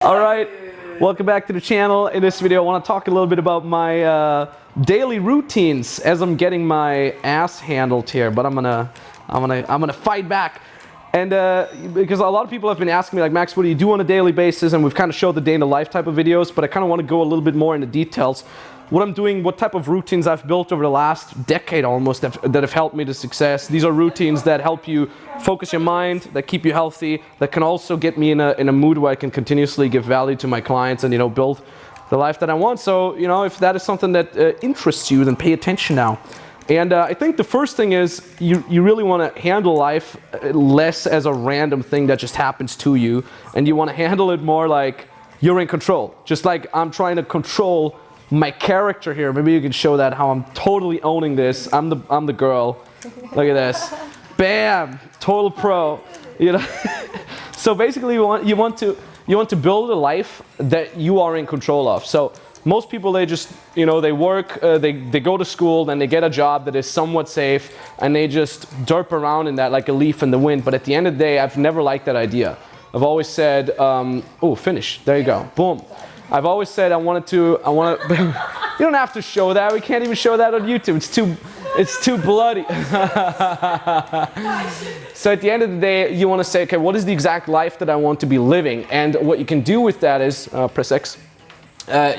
All right, welcome back to the channel. In this video, I want to talk a little bit about my daily routines as I'm getting my ass handled here. But I'm gonna fight back, and because a lot of people have been asking me, like, Max, what do you do on a daily basis? And we've kind of showed the day in the life type of videos, but I kind of want to go a little bit more into details. What I'm doing, what type of routines I've built over the last decade almost that have helped me to success. These are routines that help you focus your mind, that keep you healthy, that can also get me in a mood where I can continuously give value to my clients and, build the life that I want. So, if that is something that interests you, then pay attention now. And I think the first thing is you really want to handle life less as a random thing that just happens to you, and you want to handle it more like you're in control. Just like I'm trying to control my character here. Maybe you can show that, how I'm totally owning this. I'm the girl. Look at this. Bam! Total pro. So basically you want to build a life that you are in control of. So most people, they just, they work, they go to school, then they get a job that is somewhat safe, and they just derp around in that like a leaf in the wind. But at the end of the day, I've never liked that idea. I've always said, oh, finish. There you go. Boom. I've always said I want to. You don't have to show that. We can't even show that on YouTube. It's too bloody. So at the end of the day, you want to say, okay, what is the exact life that I want to be living? And what you can do with that is, press X.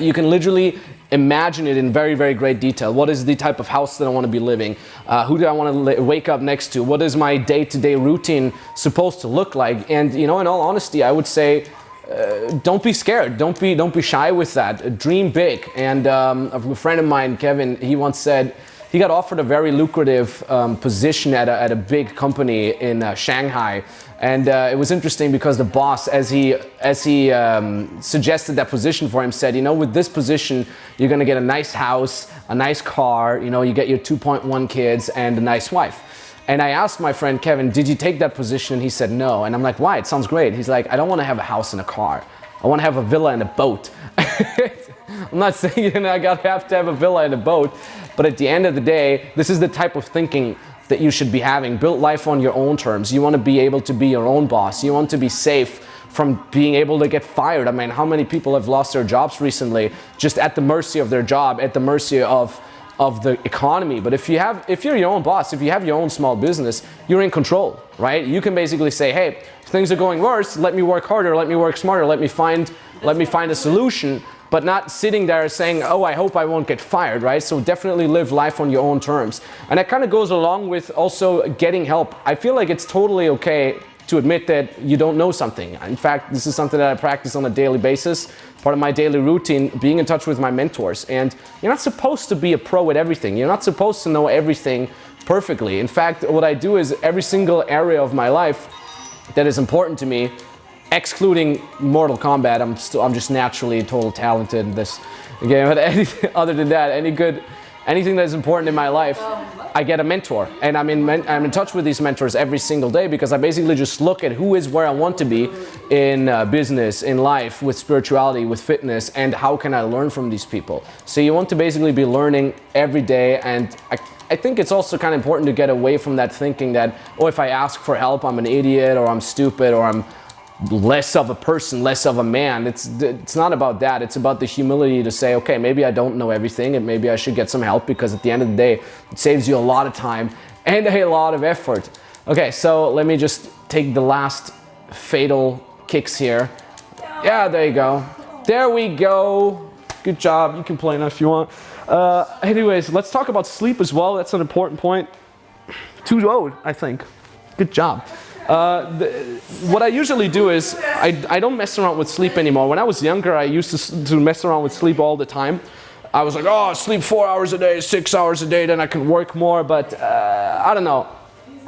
You can literally imagine it in very, very great detail. What is the type of house that I want to be living? Who do I want to wake up next to? What is my day-to-day routine supposed to look like? And in all honesty, I would say, don't be scared. Don't be shy with that. Dream big. And a friend of mine, Kevin, he once said he got offered a very lucrative position at a big company in Shanghai. And it was interesting because the boss, as he suggested that position for him, said, with this position, you're going to get a nice house, a nice car, you get your 2.1 kids and a nice wife. And I asked my friend Kevin, did you take that position? And he said no. And I'm like, why? It sounds great. He's like, I don't want to have a house and a car. I want to have a villa and a boat. I'm not saying I have to have a villa and a boat, but at the end of the day, this is the type of thinking that you should be having. Build life on your own terms. You want to be able to be your own boss. You want to be safe from being able to get fired. I mean, how many people have lost their jobs recently just at the mercy of their job, at the mercy of the economy? But if you're your own boss, if you have your own small business, you're in control, right? You can basically say, hey, things are going worse, let me work harder, let me work smarter, let me find a solution, but not sitting there saying, oh, I hope I won't get fired, right? So definitely live life on your own terms. And that kind of goes along with also getting help. I feel like it's totally okay to admit that you don't know something. In fact, this is something that I practice on a daily basis. Part of my daily routine, being in touch with my mentors. And you're not supposed to be a pro at everything. You're not supposed to know everything perfectly. In fact, what I do is every single area of my life that is important to me, excluding Mortal Kombat, I'm just naturally total talented in this game. But other than that, anything that is important in my life, I get a mentor, and I'm in touch with these mentors every single day, because I basically just look at who is where I want to be in business, in life, with spirituality, with fitness, and how can I learn from these people. So you want to basically be learning every day, and I think it's also kind of important to get away from that thinking that, oh, if I ask for help, I'm an idiot, or I'm stupid, or I'm less of a person, less of a man. It's not about that. It's about the humility to say, okay, maybe I don't know everything, and maybe I should get some help, because at the end of the day, it saves you a lot of time and a lot of effort. Okay, so let me just take the last fatal kicks here. Yeah, there you go. There we go. Good job. You can play now if you want. Anyways, let's talk about sleep as well. That's an important point. Too old, I think. Good job. What I usually do is I don't mess around with sleep anymore. When I was younger, I used to mess around with sleep all the time. I was like, oh, sleep 4 hours a day, 6 hours a day, then I can work more. But I don't know.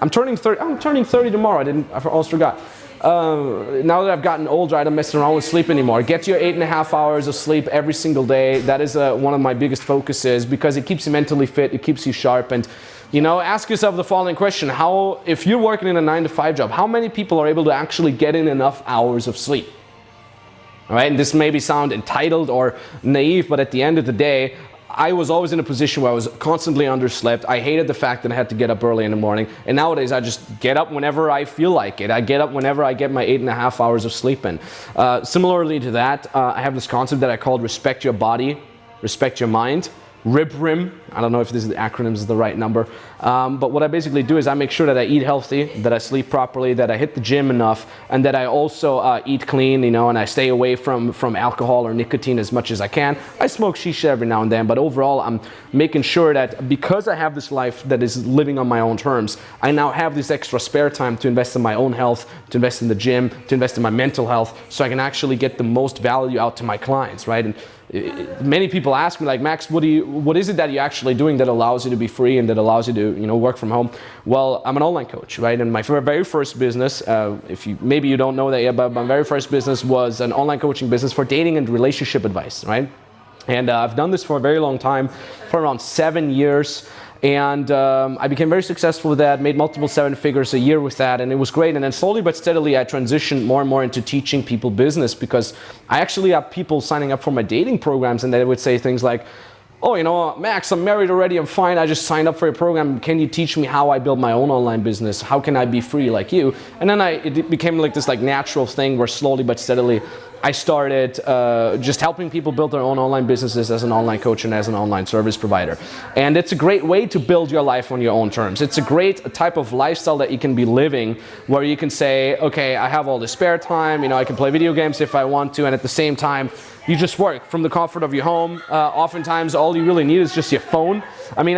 I'm turning 30 tomorrow. I almost forgot. Now that I've gotten older, I don't mess around with sleep anymore. Get your 8.5 hours of sleep every single day. That is one of my biggest focuses, because it keeps you mentally fit, it keeps you sharp. And ask yourself the following question: if you're working in a 9-to-5 job, how many people are able to actually get in enough hours of sleep? All right, and this maybe sound entitled or naive, but at the end of the day, I was always in a position where I was constantly underslept. I hated the fact that I had to get up early in the morning. And nowadays, I just get up whenever I feel like it. I get up whenever I get my 8.5 hours of sleep in. Similarly to that, I have this concept that I called respect your body, respect your mind. RIBRIM, I don't know if this is the acronym is the right number, but what I basically do is I make sure that I eat healthy, that I sleep properly, that I hit the gym enough, and that I also eat clean, and I stay away from alcohol or nicotine as much as I can. I smoke shisha every now and then, but overall I'm making sure that because I have this life that is living on my own terms, I now have this extra spare time to invest in my own health, to invest in the gym, to invest in my mental health, so I can actually get the most value out to my clients, right? And many people ask me, like, Max, what is it that you're actually doing that allows you to be free and that allows you to work from home? Well, I'm an online coach, right? And my very first business, maybe you don't know that yet, but my very first business was an online coaching business for dating and relationship advice, right? And I've done this for a very long time, for around 7 years. And I became very successful with that, made multiple 7 figures a year with that, and it was great. And then slowly but steadily, I transitioned more and more into teaching people business, because I actually have people signing up for my dating programs, and they would say things like, oh, Max, I'm married already, I'm fine, I just signed up for your program. Can you teach me how I build my own online business? How can I be free like you? And then it became like this natural thing where slowly but steadily I started just helping people build their own online businesses as an online coach and as an online service provider. And it's a great way to build your life on your own terms. It's a great type of lifestyle that you can be living, where you can say, okay, I have all the spare time, I can play video games if I want to, and at the same time, you just work from the comfort of your home. Oftentimes, all you really need is just your phone. I mean,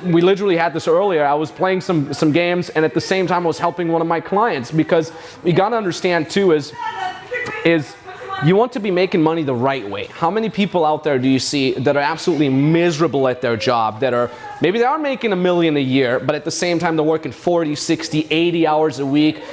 we literally had this earlier. I was playing some games, and at the same time, I was helping one of my clients, because you gotta understand too is you want to be making money the right way. How many people out there do you see that are absolutely miserable at their job, maybe they are making $1 million a year, but at the same time they're working 40, 60, 80 hours a week.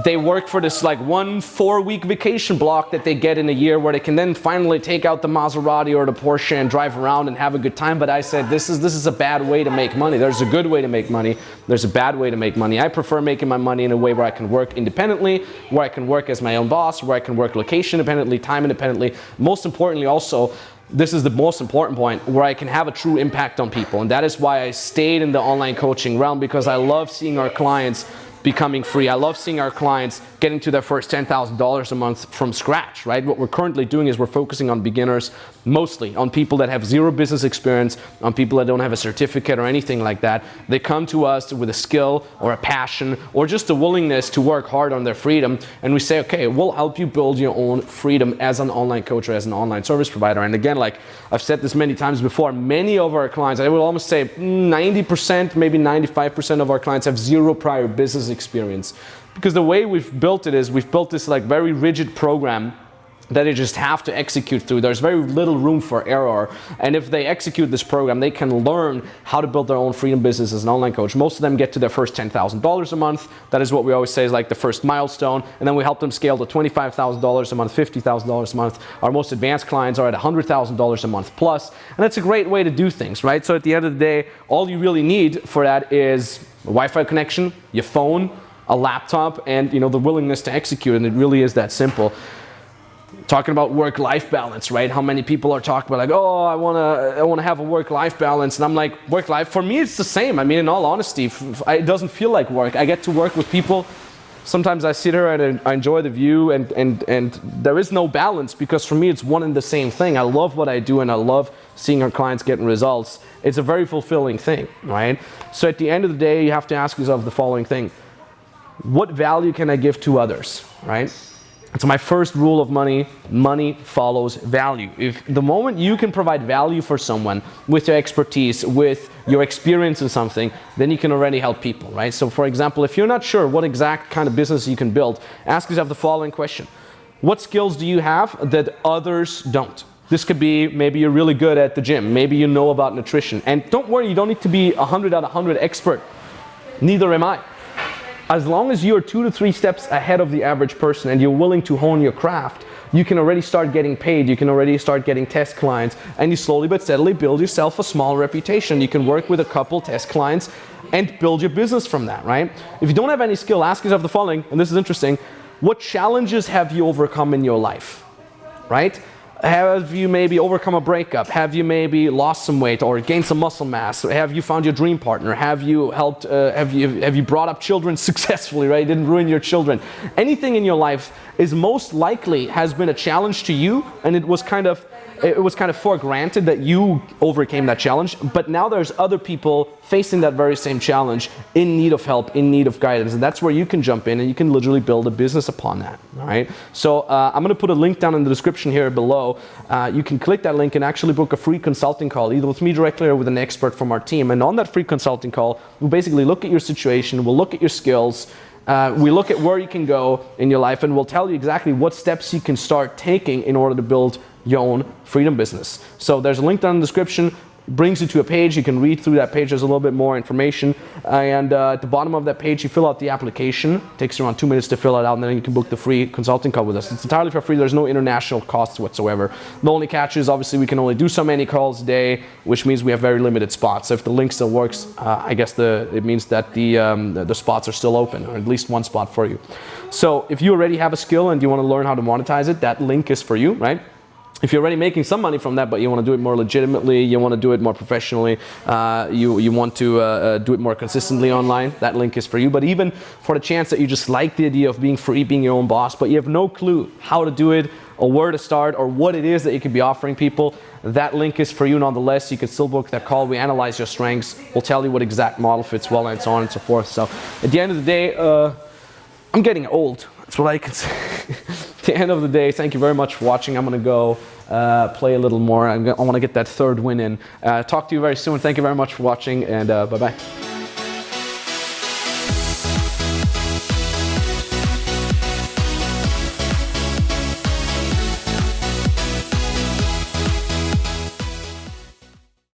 They work for this 1 4-week vacation block that they get in a year, where they can then finally take out the Maserati or the Porsche and drive around and have a good time. But I said, this is a bad way to make money. There's a good way to make money. There's a bad way to make money. I prefer making my money in a way where I can work independently, where I can work as my own boss, where I can work location independently, time independently. Most importantly also, this is the most important point, where I can have a true impact on people. And that is why I stayed in the online coaching realm, because I love seeing our clients becoming free. I love seeing our clients getting to their first $10,000 a month from scratch, right? What we're currently doing is we're focusing on beginners, mostly on people that have zero business experience, on people that don't have a certificate or anything like that. They come to us with a skill or a passion or just a willingness to work hard on their freedom, and we say, okay, we'll help you build your own freedom as an online coach or as an online service provider. And again, like I've said this many times before, many of our clients, I would almost say 90%, maybe 95% of our clients have zero prior business experience. Because the way we've built it is we've built this very rigid program that they just have to execute through. There's very little room for error. And if they execute this program, they can learn how to build their own freedom business as an online coach. Most of them get to their first $10,000 a month. That is what we always say is the first milestone. And then we help them scale to $25,000 a month, $50,000 a month. Our most advanced clients are at $100,000 a month plus. And that's a great way to do things, right? So at the end of the day, all you really need for that is a Wi-Fi connection, your phone, a laptop, and the willingness to execute. And it really is that simple. Talking about work-life balance, right? How many people are talking about I want to have a work-life balance, and I'm like, work-life, for me it's the same. I mean, in all honesty, it doesn't feel like work. I get to work with people. Sometimes I sit here and I enjoy the view, and there is no balance, because for me it's one and the same thing. I love what I do, and I love seeing our clients getting results. It's a very fulfilling thing, right? So at the end of the day, you have to ask yourself the following thing: what value can I give to others, right? It's my first rule of money. Money follows value. If the moment you can provide value for someone with your expertise, with your experience in something, then you can already help people, right? So for example, if you're not sure what exact kind of business you can build, ask yourself the following question: what skills do you have that others don't? This could be, maybe you're really good at the gym, maybe you know about nutrition. And don't worry, you don't need to be 100 out of 100 expert. Neither am I. As long as you're 2 to 3 steps ahead of the average person and you're willing to hone your craft, you can already start getting paid, you can already start getting test clients, and you slowly but steadily build yourself a small reputation. You can work with a couple test clients and build your business from that, right? If you don't have any skill, ask yourself the following, and this is interesting: what challenges have you overcome in your life, right? Have you maybe overcome a breakup? Have you maybe lost some weight or gained some muscle mass? Have you found your dream partner? Have you helped? Have you brought up children successfully? Right? Didn't ruin your children. Anything in your life is most likely has been a challenge to you, and it was kind of for granted that you overcame that challenge, but now there's other people facing that very same challenge, in need of help, in need of guidance, and that's where you can jump in and you can literally build a business upon that. All right. So I'm going to put a link down in the description here below. You can click that link and actually book a free consulting call, either with me directly or with an expert from our team. And on that free consulting call, we'll basically look at your situation, we'll look at your skills, we look at where you can go in your life, and we'll tell you exactly what steps you can start taking in order to build your own freedom business. So there's a link down in the description. Brings you to a page. You can read through that page. There's a little bit more information, and at the bottom of that page you fill out the application. It takes around 2 minutes to fill it out, and then you can book the free consulting call with us. It's entirely for free. There's no international costs whatsoever. The only catch is obviously we can only do so many calls a day, which means we have very limited spots. So if the link still works, I guess it means that the spots are still open, or at least one spot for you. So if you already have a skill and you want to learn how to monetize it, that link is for you, right? If you're already making some money from that, but you want to do it more legitimately, you want to do it more professionally, you want to do it more consistently online, that link is for you. But even for the chance that you just like the idea of being free, being your own boss, but you have no clue how to do it, or where to start, or what it is that you could be offering people, that link is for you nonetheless. You can still book that call. We analyze your strengths. We'll tell you what exact model fits well, and so on and so forth. So at the end of the day, I'm getting old. That's what I can say. At the end of the day, thank you very much for watching. I'm going to go play a little more. I want to get that third win in. Talk to you very soon. Thank you very much for watching, and bye-bye.